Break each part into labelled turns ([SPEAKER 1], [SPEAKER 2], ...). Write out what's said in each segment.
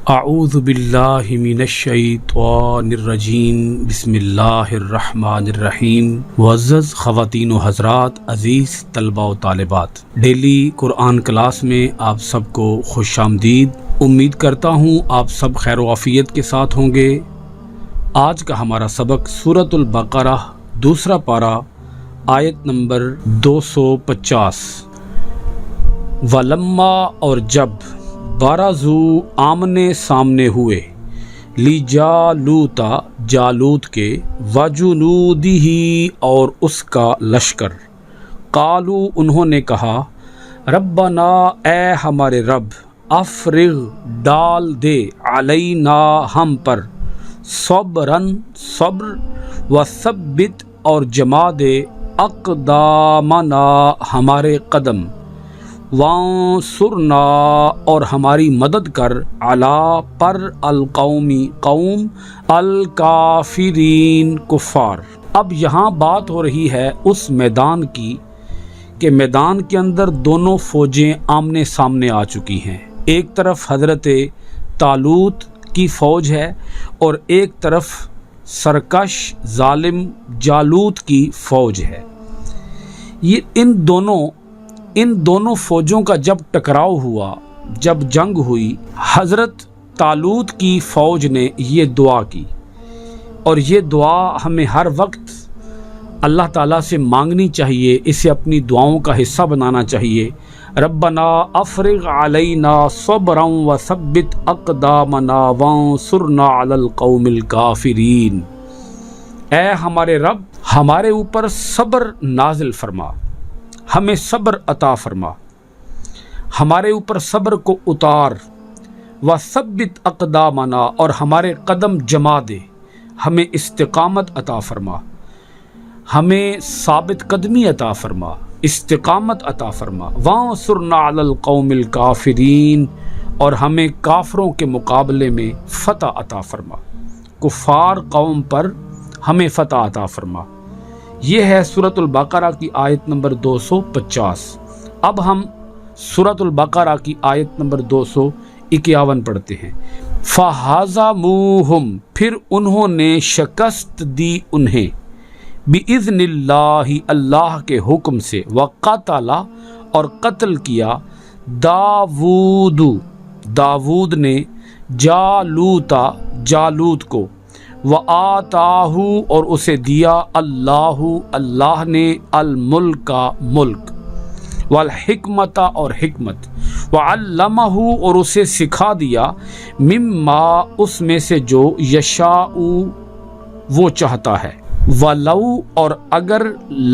[SPEAKER 1] اعوذ باللہ من الشیطان الرجیم بسم اللہ الرحمن الرحیم۔ معزز خواتین و حضرات، عزیز طلباء و طالبات، ڈیلی قرآن کلاس میں آپ سب کو خوش آمدید۔ امید کرتا ہوں آپ سب خیر و عافیت کے ساتھ ہوں گے۔ آج کا ہمارا سبق سورۃ البقرہ دوسرا پارہ آیت نمبر 250۔ ولما اور جب بارزو آمنے سامنے ہوئے لجالوتا جالوت کے وجنودہ اور اس کا لشکر، قالو انہوں نے کہا، ربنا اے ہمارے رب، افرغ ڈال دے علینا ہم پر، صبرن صبر، وثبت اور جما دے اقدامنا ہمارے قدم، وانصرنا اور ہماری مدد کر، علی پر القومی قوم، الکافرین کفار۔ اب یہاں بات ہو رہی ہے اس میدان کی کہ میدان کے اندر دونوں فوجیں آمنے سامنے آ چکی ہیں۔ ایک طرف حضرت طالوت کی فوج ہے اور ایک طرف سرکش ظالم جالوت کی فوج ہے۔ یہ ان دونوں فوجوں کا جب ٹکراؤ ہوا، جب جنگ ہوئی، حضرت طالوت کی فوج نے یہ دعا کی، اور یہ دعا ہمیں ہر وقت اللہ تعالیٰ سے مانگنی چاہیے، اسے اپنی دعاؤں کا حصہ بنانا چاہیے۔ ربنا افرغ علینا صبرا وثبت اقدامنا وانصرنا علی القوم الکافرین۔ اے ہمارے رب، ہمارے اوپر صبر نازل فرما، ہمیں صبر عطا فرما، ہمارے اوپر صبر کو اتار، وثبت اقدامنا اور ہمارے قدم جما دے، ہمیں استقامت عطا فرما، ہمیں ثابت قدمی عطا فرما، استقامت عطا فرما، وانصرنا علی القوم الکافرین اور ہمیں کافروں کے مقابلے میں فتح عطا فرما، کفار قوم پر ہمیں فتح عطا فرما۔ یہ ہے سورۃ البقرہ کی آیت نمبر 250۔ اب ہم سورۃ البقرہ کی آیت نمبر 251 پڑھتے ہیں۔ فَهَزَمُوهُمْ پھر انہوں نے شکست دی انہیں، بِإِذْنِ اللَّهِ اللہ کے حکم سے، وَقَتَلَ اور قتل کیا، داود نے جالوت کو، وَآتَاهُ اور اسے دیا، اللہ نے، الملک کا ملک، والحکمت اور حکمت، وعلمہ اور اسے سکھا دیا، مما اس میں سے جو یشاء وہ چاہتا ہے، ولو اور اگر،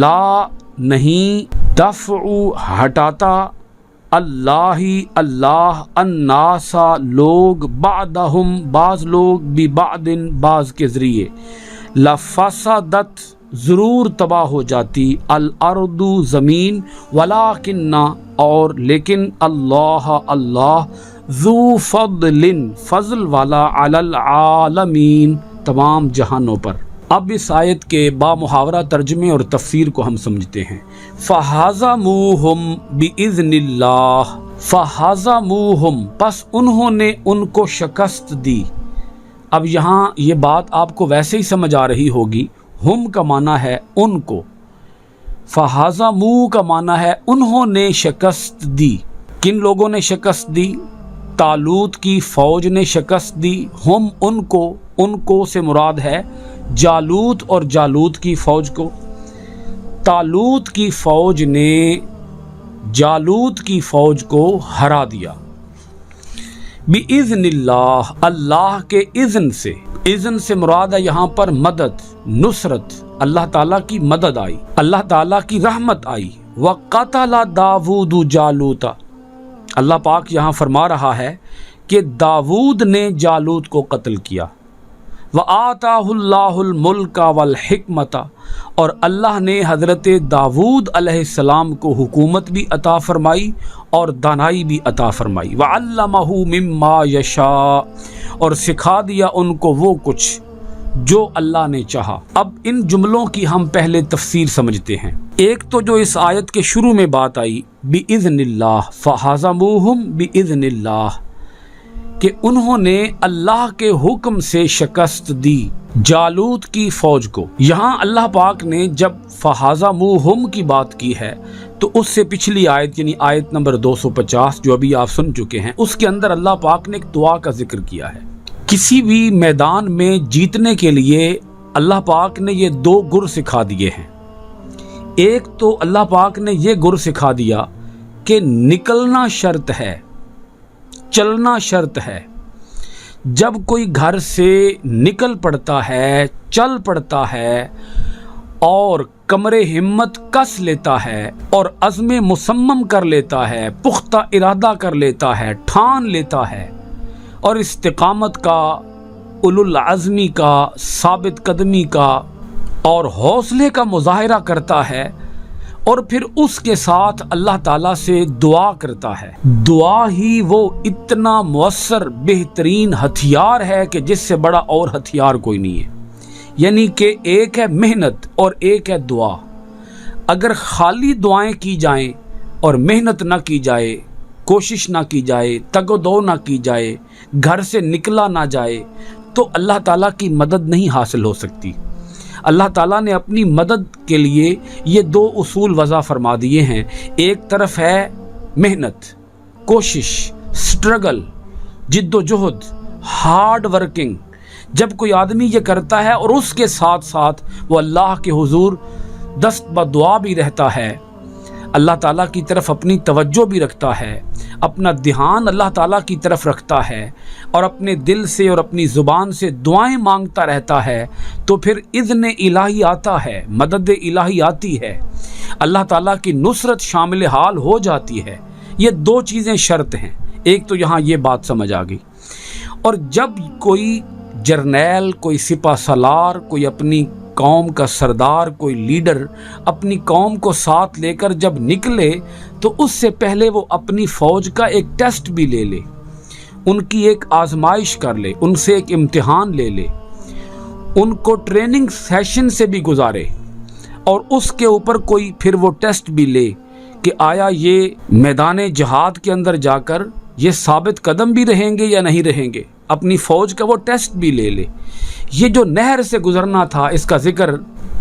[SPEAKER 1] لا نہیں، دفع ہٹاتا، اللہ الناس لوگ، بعدہم بعض لوگ، ببعد بعض کے ذریعے، لفسدت ضرور تباہ ہو جاتی، الارض زمین، ولیکن اور لیکن، اللہ ذو فضل فضل والا، علی العالمین تمام جہانوں پر۔ اب اس آیت کے با محاورہ ترجمے اور تفسیر کو ہم سمجھتے ہیں۔ فَهَزَمُوهُمْ بِإِذْنِ اللَّهِ فَهَزَمُوهُمْ پس انہوں نے ان کو شکست دی۔ اب یہاں یہ بات آپ کو ویسے ہی سمجھ آ رہی ہوگی، ہم کا معنی ہے ان کو، فَهَزَمُوا کا معنی ہے انہوں نے شکست دی۔ کن لوگوں نے شکست دی؟ طالوت کی فوج نے شکست دی۔ ہم ان کو سے مراد ہے جالوت اور جالوت کی فوج کو۔ طالوت کی فوج نے جالوت کی فوج کو ہرا دیا، بِإِذْنِ اللہ اللہ کے اذن سے۔ اذن سے مراد ہے یہاں پر مدد، نصرت، اللہ تعالیٰ کی مدد آئی، اللہ تعالیٰ کی رحمت آئی۔ وَقَتَلَ داود جالوت اللہ پاک یہاں فرما رہا ہے کہ داود نے جالوت کو قتل کیا۔ وَآتَاهُ اللَّهُ الْمُلْكَ وَالْحِكْمَةَ اور اللہ نے حضرت داود علیہ السلام کو حکومت بھی عطا فرمائی اور دانائی بھی عطا فرمائی۔ وَعَلَّمَهُ مِمَّا يَشَاءُ اور سکھا دیا ان کو وہ کچھ جو اللہ نے چاہا۔ اب ان جملوں کی ہم پہلے تفسیر سمجھتے ہیں۔ ایک تو جو اس آیت کے شروع میں بات آئی، بِإِذْنِ اللَّهِ فَهَزَمُوهُمْ بِإِذْنِ اللَّهِ، کہ انہوں نے اللہ کے حکم سے شکست دی جالوت کی فوج کو۔ یہاں اللہ پاک نے جب فہزموہم کی بات کی ہے تو اس سے پچھلی آیت یعنی آیت نمبر 250 جو ابھی آپ سن چکے ہیں، اس کے اندر اللہ پاک نے ایک دعا کا ذکر کیا ہے۔ کسی بھی میدان میں جیتنے کے لیے اللہ پاک نے یہ دو گر سکھا دیے ہیں۔ ایک تو اللہ پاک نے یہ گر سکھا دیا کہ نکلنا شرط ہے، چلنا شرط ہے۔ جب کوئی گھر سے نکل پڑتا ہے، چل پڑتا ہے اور کمر ہمت کس لیتا ہے اور عزم مصمم کر لیتا ہے، پختہ ارادہ کر لیتا ہے، ٹھان لیتا ہے اور استقامت کا، اولو العزمی کا، ثابت قدمی کا اور حوصلے کا مظاہرہ کرتا ہے اور پھر اس کے ساتھ اللہ تعالیٰ سے دعا کرتا ہے۔ دعا ہی وہ اتنا مؤثر بہترین ہتھیار ہے کہ جس سے بڑا اور ہتھیار کوئی نہیں ہے۔ یعنی کہ ایک ہے محنت اور ایک ہے دعا۔ اگر خالی دعائیں کی جائیں اور محنت نہ کی جائے، کوشش نہ کی جائے، تگ و دو نہ کی جائے، گھر سے نکلا نہ جائے تو اللہ تعالیٰ کی مدد نہیں حاصل ہو سکتی۔ اللہ تعالیٰ نے اپنی مدد کے لیے یہ دو اصول وضع فرما دیے ہیں۔ ایک طرف ہے محنت، کوشش، سٹرگل، جد و جہد، ہارڈ ورکنگ۔ جب کوئی آدمی یہ کرتا ہے اور اس کے ساتھ ساتھ وہ اللہ کے حضور دست بدعا بھی رہتا ہے، اللہ تعالیٰ کی طرف اپنی توجہ بھی رکھتا ہے، اپنا دھیان اللہ تعالیٰ کی طرف رکھتا ہے اور اپنے دل سے اور اپنی زبان سے دعائیں مانگتا رہتا ہے، تو پھر اذن الہی آتا ہے، مدد الہی آتی ہے، اللہ تعالیٰ کی نصرت شامل حال ہو جاتی ہے۔ یہ دو چیزیں شرط ہیں۔ ایک تو یہاں یہ بات سمجھ آ گئی۔ اور جب کوئی جرنیل، کوئی سپہ سالار، کوئی اپنی قوم کا سردار، کوئی لیڈر اپنی قوم کو ساتھ لے کر جب نکلے تو اس سے پہلے وہ اپنی فوج کا ایک ٹیسٹ بھی لے لے، ان کی ایک آزمائش کر لے، ان سے ایک امتحان لے لے، ان کو ٹریننگ سیشن سے بھی گزارے اور اس کے اوپر کوئی پھر وہ ٹیسٹ بھی لے کہ آیا یہ میدان جہاد کے اندر جا کر یہ ثابت قدم بھی رہیں گے یا نہیں رہیں گے۔ اپنی فوج کا وہ ٹیسٹ بھی لے لے۔ یہ جو نہر سے گزرنا تھا، اس کا ذکر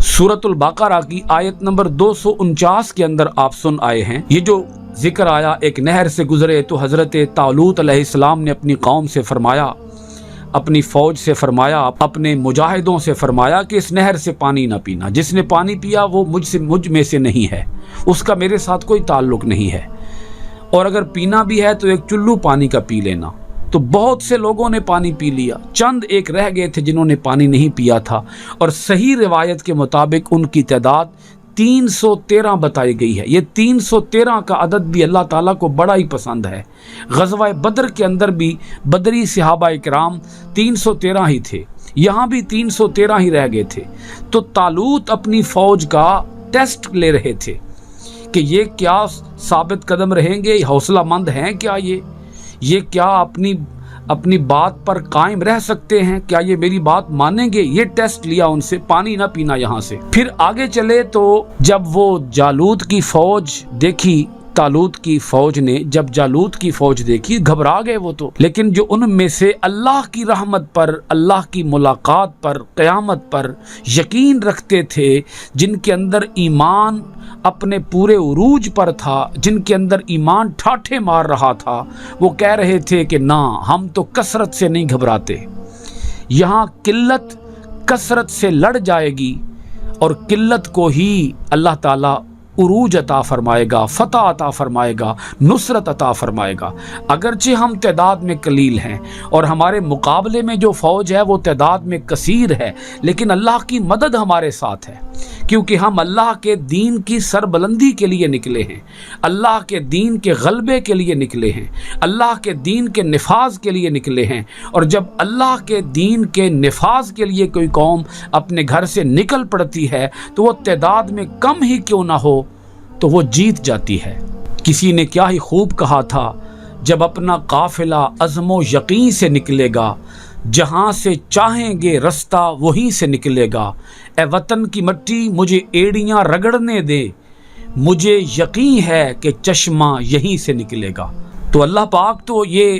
[SPEAKER 1] سورۃ البقرہ کی آیت نمبر 249 کے اندر آپ سن آئے ہیں۔ یہ جو ذکر آیا ایک نہر سے گزرے تو حضرت طالوت علیہ السلام نے اپنی قوم سے فرمایا، اپنی فوج سے فرمایا، اپنے مجاہدوں سے فرمایا کہ اس نہر سے پانی نہ پینا، جس نے پانی پیا وہ مجھ میں سے نہیں ہے، اس کا میرے ساتھ کوئی تعلق نہیں ہے، اور اگر پینا بھی ہے تو ایک چلو پانی کا پی لینا۔ تو بہت سے لوگوں نے پانی پی لیا، چند ایک رہ گئے تھے جنہوں نے پانی نہیں پیا تھا، اور صحیح روایت کے مطابق ان کی تعداد 313 بتائی گئی ہے۔ یہ 313 کا عدد بھی اللہ تعالیٰ کو بڑا ہی پسند ہے۔ غزوہ بدر کے اندر بھی بدری صحابہ کرام 313 ہی تھے، یہاں بھی 313 ہی رہ گئے تھے۔ تو طالوت اپنی فوج کا ٹیسٹ لے رہے تھے کہ یہ کیا ثابت قدم رہیں گے، حوصلہ مند ہیں کیا، یہ کیا اپنی بات پر قائم رہ سکتے ہیں، کیا یہ میری بات مانیں گے۔ یہ ٹیسٹ لیا ان سے، پانی نہ پینا یہاں سے۔ پھر آگے چلے تو جب وہ جالوت کی فوج دیکھی، طالوت کی فوج نے جب جالوت کی فوج دیکھی گھبرا گئے وہ تو، لیکن جو ان میں سے اللہ کی رحمت پر، اللہ کی ملاقات پر، قیامت پر یقین رکھتے تھے، جن کے اندر ایمان اپنے پورے عروج پر تھا، جن کے اندر ایمان ٹھاٹھے مار رہا تھا، وہ کہہ رہے تھے کہ نہ، ہم تو کثرت سے نہیں گھبراتے، یہاں قلت کثرت سے لڑ جائے گی اور قلت کو ہی اللہ تعالیٰ عروج عطا فرمائے گا، فتح عطا فرمائے گا، نصرت عطا فرمائے گا۔ اگرچہ ہم تعداد میں قلیل ہیں اور ہمارے مقابلے میں جو فوج ہے وہ تعداد میں کثیر ہے، لیکن اللہ کی مدد ہمارے ساتھ ہے، کیونکہ ہم اللہ کے دین کی سربلندی کے لیے نکلے ہیں، اللہ کے دین کے غلبے کے لیے نکلے ہیں، اللہ کے دین کے نفاذ کے لیے نکلے ہیں۔ اور جب اللہ کے دین کے نفاذ کے لیے کوئی قوم اپنے گھر سے نکل پڑتی ہے تو وہ تعداد میں کم ہی کیوں نہ ہو تو وہ جیت جاتی ہے۔ کسی نے کیا ہی خوب کہا تھا، جب اپنا قافلہ عزم و یقین سے نکلے گا، جہاں سے چاہیں گے رستہ وہیں سے نکلے گا، اے وطن کی مٹی مجھے ایڑیاں رگڑنے دے، مجھے یقین ہے کہ چشمہ یہیں سے نکلے گا۔ تو اللہ پاک تو یہ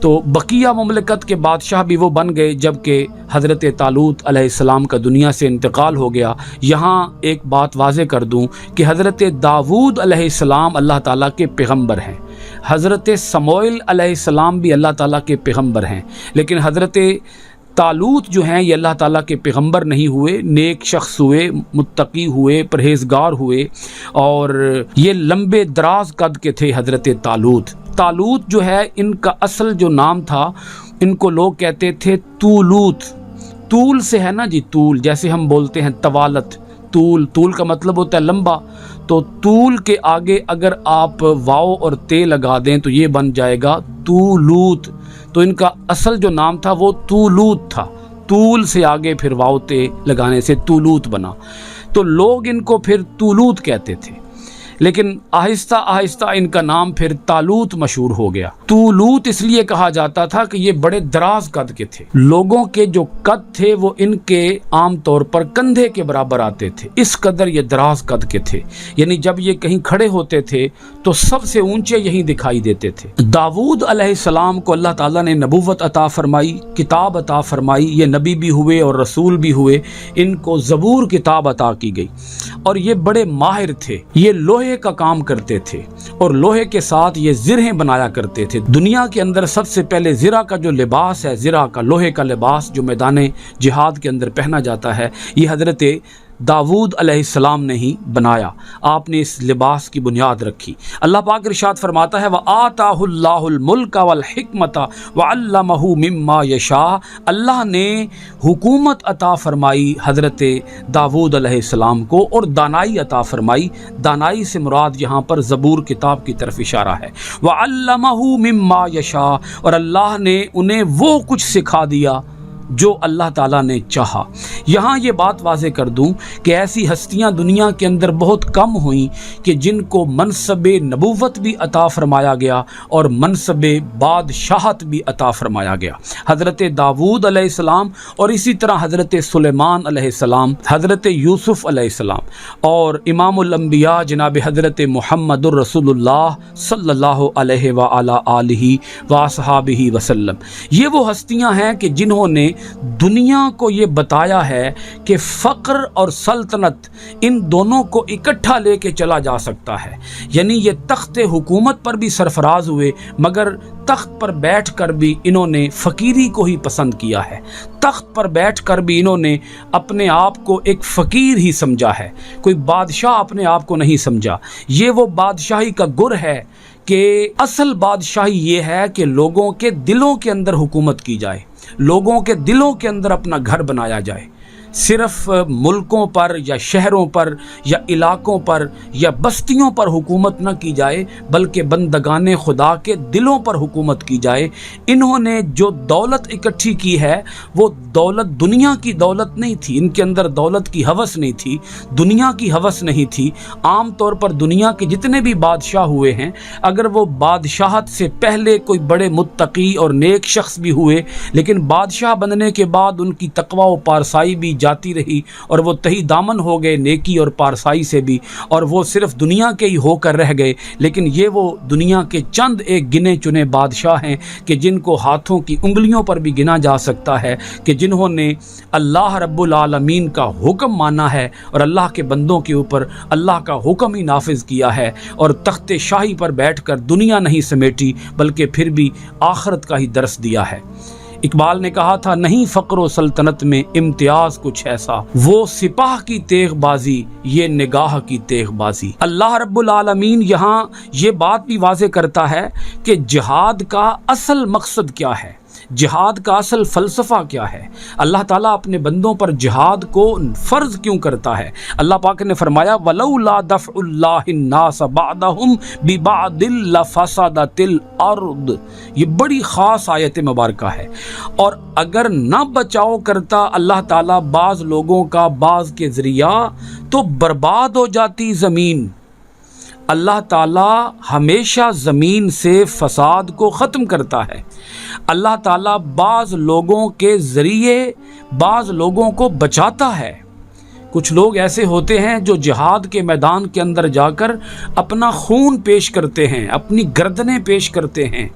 [SPEAKER 1] تو بقیہ مملکت کے بادشاہ بھی وہ بن گئے جب کہ حضرت طالوت علیہ السلام کا دنیا سے انتقال ہو گیا۔ یہاں ایک بات واضح کر دوں کہ حضرت داؤد علیہ السلام اللہ تعالیٰ کے پیغمبر ہیں، حضرت سموئیل علیہ السلام بھی اللہ تعالیٰ کے پیغمبر ہیں، لیکن حضرت طالوت جو ہیں یہ اللہ تعالیٰ کے پیغمبر نہیں ہوئے، نیک شخص ہوئے، متقی ہوئے، پرہیزگار ہوئے، اور یہ لمبے دراز قد کے تھے حضرت طالوت۔ طالوت جو ہے ان کا اصل جو نام تھا، ان کو لوگ کہتے تھے طولوت۔ طول سے ہے نا جی، طول، جیسے ہم بولتے ہیں طوالت، طول کا مطلب ہوتا ہے لمبا، تو طول کے آگے اگر آپ واو اور تے لگا دیں تو یہ بن جائے گا طولوت۔ تو ان کا اصل جو نام تھا وہ طولوت تھا، طول سے آگے پھر واو تے لگانے سے طولوت بنا، تو لوگ ان کو پھر طولوت کہتے تھے، لیکن آہستہ آہستہ ان کا نام پھر طالوت مشہور ہو گیا۔ طولوت اس لیے کہا جاتا تھا کہ یہ بڑے دراز قد کے تھے، لوگوں کے جو قد تھے وہ ان کے عام طور پر کندھے کے برابر آتے تھے، اس قدر یہ دراز قد کے تھے، یعنی جب یہ کہیں کھڑے ہوتے تھے تو سب سے اونچے یہیں دکھائی دیتے تھے۔ داؤد علیہ السلام کو اللہ تعالیٰ نے نبوت عطا فرمائی، کتاب عطا فرمائی، یہ نبی بھی ہوئے اور رسول بھی ہوئے، ان کو زبور کتاب عطا کی گئی، اور یہ بڑے ماہر تھے، یہ لوہے کا کام کرتے تھے اور لوہے کے ساتھ یہ زرہیں بنایا کرتے تھے۔ دنیا کے اندر سب سے پہلے زرہ کا جو لباس ہے، زرہ کا لوہے کا لباس جو میدان جہاد کے اندر پہنا جاتا ہے، یہ حضرت داؤد علیہ السلام نے ہی بنایا، آپ نے اس لباس کی بنیاد رکھی۔ اللہ پاک ارشاد فرماتا ہے وَآتَاهُ اللَّهُ الْمُلْكَ وَالْحِكْمَةَ وَعَلَّمَهُ مِمَّا يَشَاءُ، اللہ نے حکومت عطا فرمائی حضرت داؤد علیہ السلام کو اور دانائی عطا فرمائی۔ دانائی سے مراد یہاں پر زبور کتاب کی طرف اشارہ ہے۔ وَعَلَّمَهُ مِمَّا يَشَاءُ، اور اللہ نے انہیں وہ کچھ سکھا دیا جو اللہ تعالیٰ نے چاہا۔ یہاں یہ بات واضح کر دوں کہ ایسی ہستیاں دنیا کے اندر بہت کم ہوئیں کہ جن کو منصب نبوت بھی عطا فرمایا گیا اور منصب بادشاہت بھی عطا فرمایا گیا۔ حضرت داؤد علیہ السلام اور اسی طرح حضرت سلیمان علیہ السلام، حضرت یوسف علیہ السلام، اور امام الانبیاء جناب حضرت محمد الرسول اللہ صلی اللہ علیہ وآلہ آلہ وصحابہ وسلم، یہ وہ ہستیاں ہیں کہ جنہوں نے دنیا کو یہ بتایا ہے کہ فقر اور سلطنت ان دونوں کو اکٹھا لے کے چلا جا سکتا ہے، یعنی یہ تخت حکومت پر بھی سرفراز ہوئے مگر تخت پر بیٹھ کر بھی انہوں نے فقیری کو ہی پسند کیا ہے، تخت پر بیٹھ کر بھی انہوں نے اپنے آپ کو ایک فقیر ہی سمجھا ہے، کوئی بادشاہ اپنے آپ کو نہیں سمجھا۔ یہ وہ بادشاہی کا گر ہے کہ اصل بادشاہی یہ ہے کہ لوگوں کے دلوں کے اندر حکومت کی جائے، لوگوں کے دلوں کے اندر اپنا گھر بنایا جائے، صرف ملکوں پر یا شہروں پر یا علاقوں پر یا بستیوں پر حکومت نہ کی جائے بلکہ بندگان خدا کے دلوں پر حکومت کی جائے۔ انہوں نے جو دولت اکٹھی کی ہے وہ دولت دنیا کی دولت نہیں تھی، ان کے اندر دولت کی ہوس نہیں تھی، دنیا کی ہوس نہیں تھی۔ عام طور پر دنیا کے جتنے بھی بادشاہ ہوئے ہیں، اگر وہ بادشاہت سے پہلے کوئی بڑے متقی اور نیک شخص بھی ہوئے، لیکن بادشاہ بننے کے بعد ان کی تقوی و پارسائی بھی جاتی رہی اور وہ تہی دامن ہو گئے نیکی اور پارسائی سے بھی، اور وہ صرف دنیا کے ہی ہو کر رہ گئے۔ لیکن یہ وہ دنیا کے چند ایک گنے چنے بادشاہ ہیں کہ جن کو ہاتھوں کی انگلیوں پر بھی گنا جا سکتا ہے، کہ جنہوں نے اللہ رب العالمین کا حکم مانا ہے اور اللہ کے بندوں کے اوپر اللہ کا حکم ہی نافذ کیا ہے، اور تخت شاہی پر بیٹھ کر دنیا نہیں سمیٹی بلکہ پھر بھی آخرت کا ہی درس دیا ہے۔ اقبال نے کہا تھا نہیں فقر و سلطنت میں امتیاز کچھ ایسا، وہ سپاہ کی تیغ بازی یہ نگاہ کی تیغ بازی۔ اللہ رب العالمین یہاں یہ بات بھی واضح کرتا ہے کہ جہاد کا اصل مقصد کیا ہے، جہاد کا اصل فلسفہ کیا ہے، اللہ تعالیٰ اپنے بندوں پر جہاد کو فرض کیوں کرتا ہے۔ اللہ پاک نے فرمایا وَلَوْلَا دَفْعُ اللَّهِ النَّاسَ بَعْضَهُمْ بِبَعْضٍ لَفَسَدَتِ الْأَرْضُ، یہ بڑی خاص آیت مبارکہ ہے، اور اگر نہ بچاؤ کرتا اللہ تعالیٰ بعض لوگوں کا بعض کے ذریعہ تو برباد ہو جاتی زمین۔ اللہ تعالیٰ ہمیشہ زمین سے فساد کو ختم کرتا ہے۔ اللہ تعالیٰ بعض لوگوں کے ذریعے بعض لوگوں کو بچاتا ہے، کچھ لوگ ایسے ہوتے ہیں جو جہاد کے میدان کے اندر جا کر اپنا خون پیش کرتے ہیں، اپنی گردنیں پیش کرتے ہیں،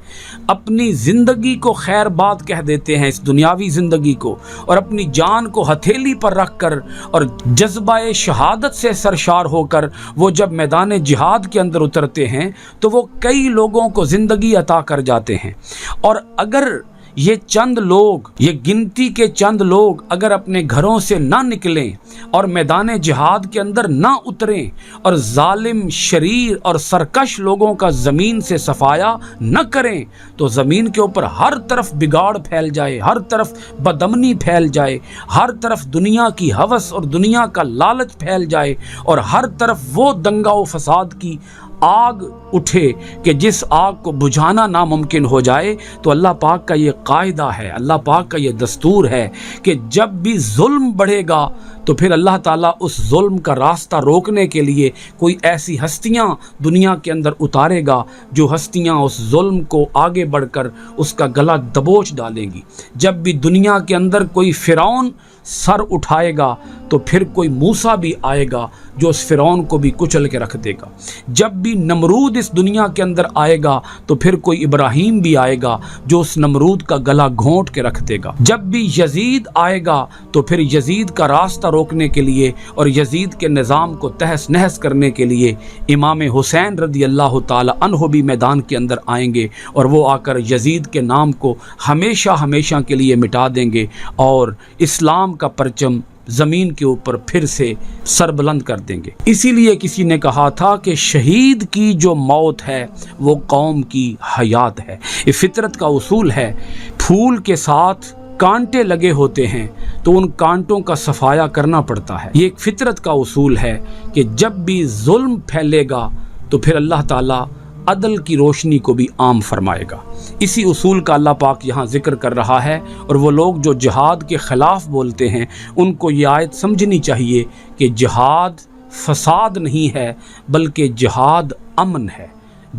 [SPEAKER 1] اپنی زندگی کو خیر بات کہہ دیتے ہیں، اس دنیاوی زندگی کو، اور اپنی جان کو ہتھیلی پر رکھ کر اور جذبہ شہادت سے سرشار ہو کر وہ جب میدان جہاد کے اندر اترتے ہیں تو وہ کئی لوگوں کو زندگی عطا کر جاتے ہیں۔ اور اگر یہ چند لوگ، یہ گنتی کے چند لوگ اگر اپنے گھروں سے نہ نکلیں اور میدان جہاد کے اندر نہ اتریں اور ظالم، شریر اور سرکش لوگوں کا زمین سے صفایا نہ کریں تو زمین کے اوپر ہر طرف بگاڑ پھیل جائے، ہر طرف بدامنی پھیل جائے، ہر طرف دنیا کی ہوس اور دنیا کا لالچ پھیل جائے، اور ہر طرف وہ دنگا و فساد کی آگ اٹھے کہ جس آگ کو بجھانا ناممکن ہو جائے، تو اللہ پاک کا یہ قاعدہ ہے، اللہ پاک کا یہ دستور ہے کہ جب بھی ظلم بڑھے گا تو پھر اللہ تعالیٰ اس ظلم کا راستہ روکنے کے لیے کوئی ایسی ہستیاں دنیا کے اندر اتارے گا جو ہستیاں اس ظلم کو آگے بڑھ کر اس کا گلا دبوچ ڈالیں گی۔ جب بھی دنیا کے اندر کوئی فرعون سر اٹھائے گا تو پھر کوئی موسیٰ بھی آئے گا جو اس فرعون کو بھی کچل کے رکھ دے گا۔ جب بھی نمرود اس دنیا کے اندر آئے گا تو پھر کوئی ابراہیم بھی آئے گا جو اس نمرود کا گلا گھونٹ کے رکھ دے گا۔ جب بھی یزید آئے گا تو پھر یزید کا راستہ روکنے کے لیے اور یزید کے نظام کو تہس نہس کرنے کے لیے امام حسین رضی اللہ تعالی عنہ بھی میدان کے اندر آئیں گے، اور وہ آ کر یزید کے نام کو ہمیشہ ہمیشہ کے لیے مٹا دیں گے اور اسلام کا پرچم زمین کے اوپر پھر سے سربلند کر دیں گے۔ اسی لیے کسی نے کہا تھا کہ شہید کی جو موت ہے وہ قوم کی حیات ہے۔ یہ فطرت کا اصول ہے، پھول کے ساتھ کانٹے لگے ہوتے ہیں تو ان کانٹوں کا صفایا کرنا پڑتا ہے۔ یہ ایک فطرت کا اصول ہے کہ جب بھی ظلم پھیلے گا تو پھر اللہ تعالیٰ عدل کی روشنی کو بھی عام فرمائے گا۔ اسی اصول کا اللہ پاک یہاں ذکر کر رہا ہے، اور وہ لوگ جو جہاد کے خلاف بولتے ہیں ان کو یہ آیت سمجھنی چاہیے کہ جہاد فساد نہیں ہے بلکہ جہاد امن ہے،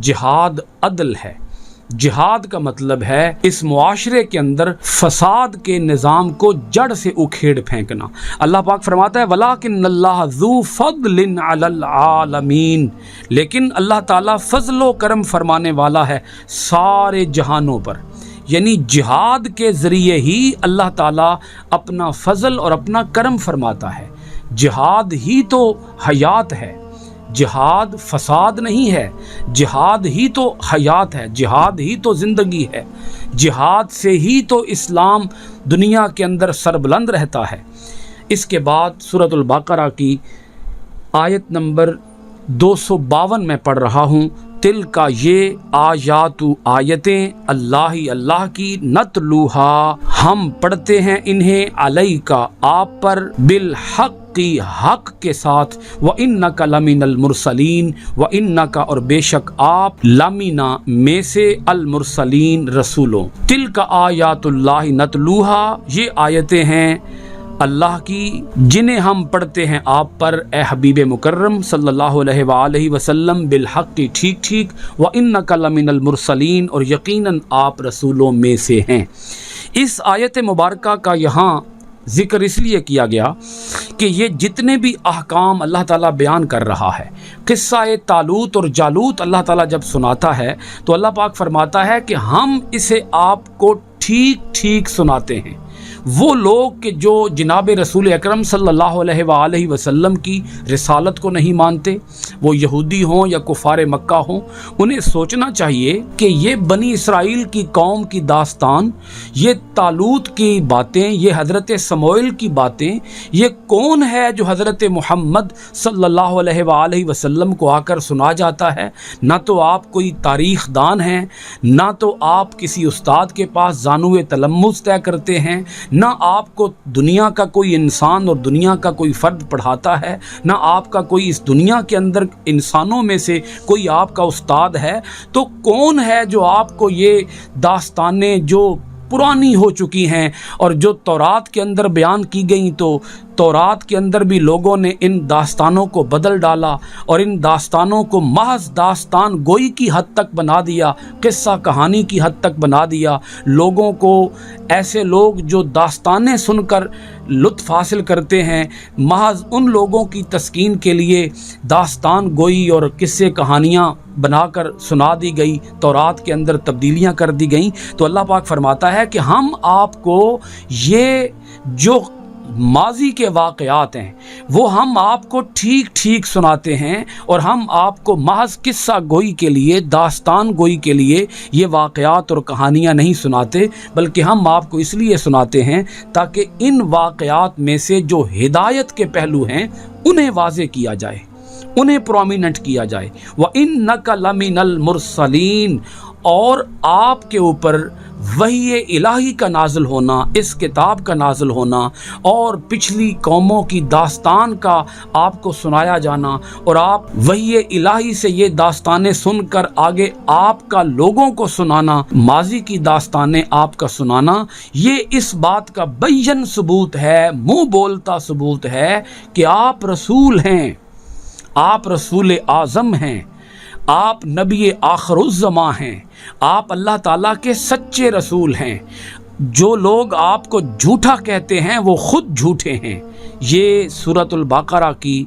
[SPEAKER 1] جہاد عدل ہے۔ جہاد کا مطلب ہے اس معاشرے کے اندر فساد کے نظام کو جڑ سے اکھیڑ پھینکنا۔ اللہ پاک فرماتا ہے وَلَٰكِنَّ اللَّهَ ذُو فَضْلٍ عَلَى الْعَالَمِينَ، لیکن اللہ تعالیٰ فضل و کرم فرمانے والا ہے سارے جہانوں پر۔ یعنی جہاد کے ذریعے ہی اللہ تعالیٰ اپنا فضل اور اپنا کرم فرماتا ہے۔ جہاد ہی تو حیات ہے، جہاد فساد نہیں ہے، جہاد ہی تو حیات ہے، جہاد ہی تو زندگی ہے، جہاد سے ہی تو اسلام دنیا کے اندر سربلند رہتا ہے۔ اس کے بعد سورۃ البقرہ کی آیت نمبر 252 میں پڑھ رہا ہوں، تل کا یہ آیات آیتیں اللہ کی نتلوہا، ہم پڑھتے ہیں انہیں علیکا آپ پر، بالحق کی حق کے ساتھ، وَإِنَّكَ لَمِنَ الْمُرْسَلِينَ، وَإِنَّكَ اور بے شک آپ، لَمِنَ میں سے، المرسلین رسولوں۔ تلک آیات اللہ نتلوہا، یہ آیتیں ہیں اللہ کی جنہیں ہم پڑھتے ہیں آپ پر اے حبیب مکرم صلی اللہ علیہ وآلہ وسلم، بالحق کی ٹھیک ٹھیک، وَإِنَّكَ لَمِنَ الْمُرْسَلِينَ اور یقیناً آپ رسولوں میں سے ہیں۔ اس آیت مبارکہ کا یہاں ذکر اس لیے کیا گیا کہ یہ جتنے بھی احکام اللہ تعالیٰ بیان کر رہا ہے، قصہ طالوت اور جالوت اللہ تعالیٰ جب سناتا ہے تو اللہ پاک فرماتا ہے کہ ہم اسے آپ کو ٹھیک ٹھیک سناتے ہیں۔ وہ لوگ کہ جو جناب رسول اکرم صلی اللہ علیہ وآلہ وسلم کی رسالت کو نہیں مانتے، وہ یہودی ہوں یا کفار مکہ ہوں، انہیں سوچنا چاہیے کہ یہ بنی اسرائیل کی قوم کی داستان، یہ طالوت کی باتیں، یہ حضرت سموئیل کی باتیں، یہ کون ہے جو حضرت محمد صلی اللہ علیہ وآلہ وسلم کو آ کر سنا جاتا ہے؟ نہ تو آپ کوئی تاریخ دان ہیں، نہ تو آپ کسی استاد کے پاس زانو تلمذ طے کرتے ہیں، نہ آپ کو دنیا کا کوئی انسان اور دنیا کا کوئی فرد پڑھاتا ہے، نہ آپ کا کوئی اس دنیا کے اندر انسانوں میں سے کوئی آپ کا استاد ہے، تو کون ہے جو آپ کو یہ داستانیں جو پرانی ہو چکی ہیں اور جو تورات کے اندر بیان کی گئیں، تو تورات کے اندر بھی لوگوں نے ان داستانوں کو بدل ڈالا اور ان داستانوں کو محض داستان گوئی کی حد تک بنا دیا، قصہ کہانی کی حد تک بنا دیا۔ لوگوں کو ایسے لوگ جو داستانیں سن کر لطف حاصل کرتے ہیں، محض ان لوگوں کی تسکین کے لیے داستان گوئی اور قصے کہانیاں بنا کر سنا دی گئی، تورات کے اندر تبدیلیاں کر دی گئیں، تو اللہ پاک فرماتا ہے کہ ہم آپ کو یہ جو ماضی کے واقعات ہیں وہ ہم آپ کو ٹھیک ٹھیک سناتے ہیں، اور ہم آپ کو محض قصہ گوئی کے لیے، داستان گوئی کے لیے یہ واقعات اور کہانیاں نہیں سناتے، بلکہ ہم آپ کو اس لیے سناتے ہیں تاکہ ان واقعات میں سے جو ہدایت کے پہلو ہیں انہیں واضح کیا جائے، انہیں پرومیننٹ کیا جائے۔ وَإِنَّكَ لَمِنَ الْمُرْسَلِينَ، اور آپ کے اوپر وحی الہی کا نازل ہونا، اس کتاب کا نازل ہونا اور پچھلی قوموں کی داستان کا آپ کو سنایا جانا، اور آپ وحی الہی سے یہ داستانیں سن کر آگے آپ کا لوگوں کو سنانا، ماضی کی داستانیں آپ کا سنانا، یہ اس بات کا بین ثبوت ہے، منہ بولتا ثبوت ہے کہ آپ رسول ہیں، آپ رسول اعظم ہیں، آپ نبی آخر الزماں ہیں، آپ اللہ تعالیٰ کے سچے رسول ہیں۔ جو لوگ آپ کو جھوٹا کہتے ہیں وہ خود جھوٹے ہیں۔ یہ سورۃ البقرہ کی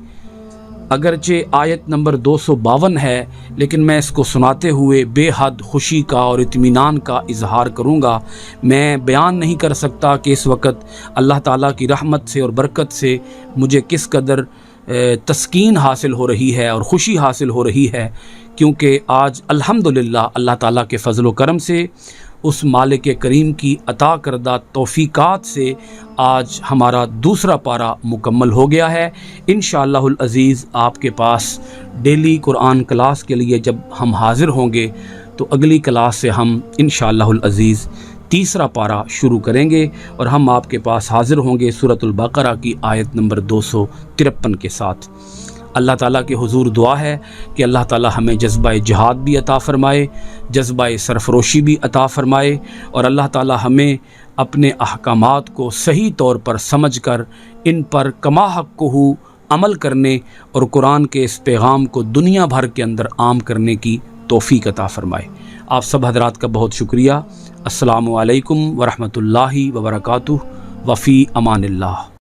[SPEAKER 1] اگرچہ آیت نمبر 252 ہے، لیکن میں اس کو سناتے ہوئے بے حد خوشی کا اور اطمینان کا اظہار کروں گا۔ میں بیان نہیں کر سکتا کہ اس وقت اللہ تعالیٰ کی رحمت سے اور برکت سے مجھے کس قدر تسکین حاصل ہو رہی ہے اور خوشی حاصل ہو رہی ہے، کیونکہ آج الحمدللہ اللہ تعالیٰ کے فضل و کرم سے، اس مالک کریم کی عطا کردہ توفیقات سے آج ہمارا دوسرا پارہ مکمل ہو گیا ہے۔ انشاءاللہ العزیز آپ کے پاس ڈیلی قرآن کلاس کے لیے جب ہم حاضر ہوں گے تو اگلی کلاس سے ہم انشاءاللہ العزیز تیسرا پارہ شروع کریں گے، اور ہم آپ کے پاس حاضر ہوں گے سورۃ البقرہ کی آیت نمبر 253 کے ساتھ۔ اللہ تعالیٰ کے حضور دعا ہے کہ اللہ تعالیٰ ہمیں جذبہ جہاد بھی عطا فرمائے، جذبہ سرفروشی بھی عطا فرمائے، اور اللہ تعالیٰ ہمیں اپنے احکامات کو صحیح طور پر سمجھ کر ان پر کما حقہ عمل کرنے اور قرآن کے اس پیغام کو دنیا بھر کے اندر عام کرنے کی توفیق عطا فرمائے۔ آپ سب حضرات کا بہت شکریہ۔ السلام علیکم ورحمۃ اللہ وبرکاتہ، وفی امان اللہ۔